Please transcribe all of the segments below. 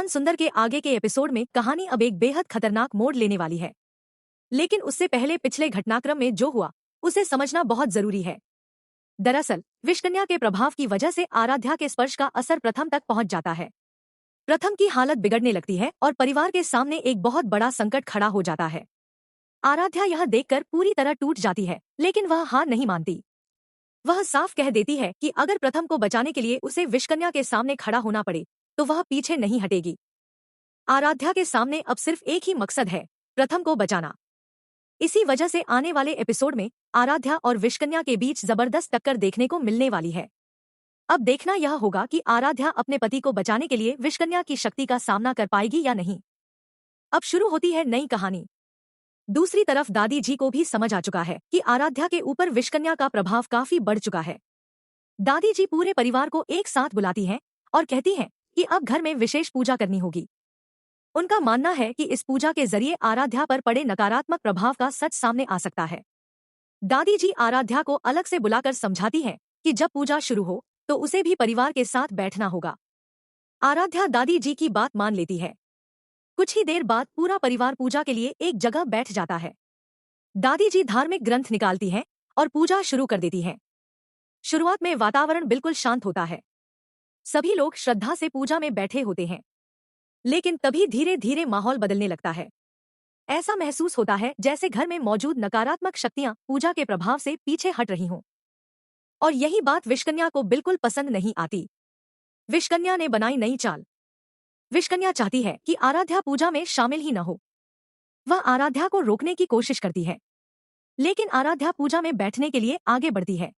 मन सुंदर के आगे के एपिसोड में कहानी अब एक बेहद खतरनाक मोड़ लेने वाली है। लेकिन उससे पहले पिछले घटनाक्रम में जो हुआ उसे समझना बहुत जरूरी है। दरअसल विषकन्या के प्रभाव की वजह से आराध्या के स्पर्श का असर प्रथम तक पहुंच जाता है। प्रथम की हालत बिगड़ने लगती है और परिवार के सामने एक बहुत बड़ा संकट खड़ा हो जाता है। आराध्या यह देखकर पूरी तरह टूट जाती है, लेकिन वह हार नहीं मानती। वह साफ कह देती है कि अगर प्रथम को बचाने के लिए उसे विषकन्या के सामने खड़ा होना पड़े तो वह पीछे नहीं हटेगी। आराध्या के सामने अब सिर्फ एक ही मकसद है, प्रथम को बचाना। इसी वजह से आने वाले एपिसोड में आराध्या और विषकन्या के बीच जबरदस्त टक्कर देखने को मिलने वाली है। अब देखना यह होगा कि आराध्या अपने पति को बचाने के लिए विषकन्या की शक्ति का सामना कर पाएगी या नहीं। अब शुरू होती है नई कहानी। दूसरी तरफ दादी जी को भी समझ आ चुका है कि आराध्या के ऊपर विषकन्या का प्रभाव काफी बढ़ चुका है। दादी जी पूरे परिवार को एक साथ बुलाती हैं और कहती हैं कि अब घर में विशेष पूजा करनी होगी। उनका मानना है कि इस पूजा के जरिए आराध्या पर पड़े नकारात्मक प्रभाव का सच सामने आ सकता है। दादी जी आराध्या को अलग से बुलाकर समझाती हैं कि जब पूजा शुरू हो तो उसे भी परिवार के साथ बैठना होगा। आराध्या दादी जी की बात मान लेती है। कुछ ही देर बाद पूरा परिवार पूजा के लिए एक जगह बैठ जाता है। दादी जी धार्मिक ग्रंथ निकालती हैं और पूजा शुरू कर देती हैं। शुरुआत में वातावरण बिल्कुल शांत होता है। सभी लोग श्रद्धा से पूजा में बैठे होते हैं, लेकिन तभी धीरे धीरे माहौल बदलने लगता है। ऐसा महसूस होता है जैसे घर में मौजूद नकारात्मक शक्तियां पूजा के प्रभाव से पीछे हट रही हों। और यही बात विषकन्या को बिल्कुल पसंद नहीं आती। विषकन्या ने बनाई नई चाल। विषकन्या चाहती है कि आराध्या पूजा में शामिल ही न हो। वह आराध्या को रोकने की कोशिश करती है, लेकिन आराध्या पूजा में बैठने के लिए आगे बढ़ती है।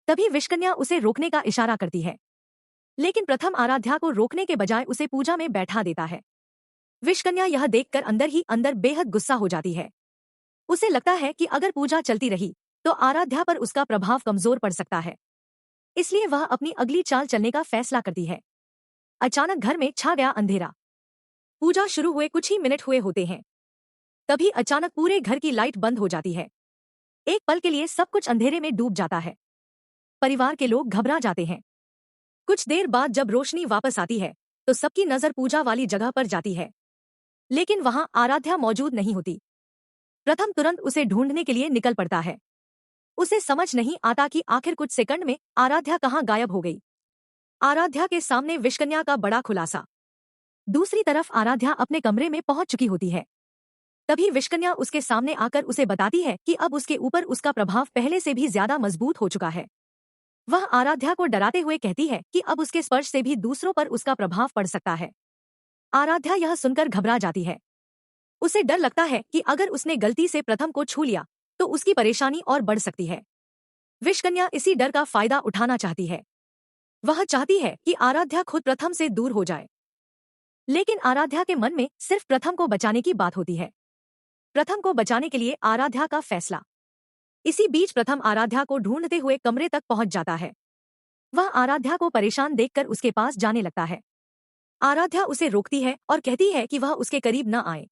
तभी विषकन्या उसे रोकने का इशारा करती है, लेकिन प्रथम आराध्या को रोकने के बजाय उसे पूजा में बैठा देता है। विषकन्या यह देखकर अंदर ही अंदर बेहद गुस्सा हो जाती है। उसे लगता है कि अगर पूजा चलती रही तो आराध्या पर उसका प्रभाव कमजोर पड़ सकता है। इसलिए वह अपनी अगली चाल चलने का फैसला करती है। अचानक घर में छा गया अंधेरा। पूजा शुरू हुए कुछ ही मिनट हुए होते हैं, तभी अचानक पूरे घर की लाइट बंद हो जाती है। एक पल के लिए सब कुछ अंधेरे में डूब जाता है। परिवार के लोग घबरा जाते हैं। कुछ देर बाद जब रोशनी वापस आती है तो सबकी नजर पूजा वाली जगह पर जाती है, लेकिन वहां आराध्या मौजूद नहीं होती। प्रथम तुरंत उसे ढूंढने के लिए निकल पड़ता है। उसे समझ नहीं आता कि आखिर कुछ सेकंड में आराध्या कहां गायब हो गई। आराध्या के सामने विषकन्या का बड़ा खुलासा। दूसरी तरफ आराध्या अपने कमरे में पहुंच चुकी होती है। तभी विषकन्या उसके सामने आकर उसे बताती है कि अब उसके ऊपर उसका प्रभाव पहले से भी ज्यादा मजबूत हो चुका है। वह आराध्या को डराते हुए कहती है कि अब उसके स्पर्श से भी दूसरों पर उसका प्रभाव पड़ सकता है। आराध्या यह सुनकर घबरा जाती है। उसे डर लगता है कि अगर उसने गलती से प्रथम को छू लिया तो उसकी परेशानी और बढ़ सकती है। विषकन्या इसी डर का फायदा उठाना चाहती है। वह चाहती है कि आराध्या खुद प्रथम से दूर हो जाए, लेकिन आराध्या के मन में सिर्फ प्रथम को बचाने की बात होती है। प्रथम को बचाने के लिए आराध्या का फैसला। इसी बीच प्रथम आराध्या को ढूंढते हुए कमरे तक पहुंच जाता है। वह आराध्या को परेशान देखकर उसके पास जाने लगता है। आराध्या उसे रोकती है और कहती है कि वह उसके करीब न आए,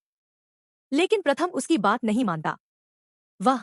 लेकिन प्रथम उसकी बात नहीं मानता। वह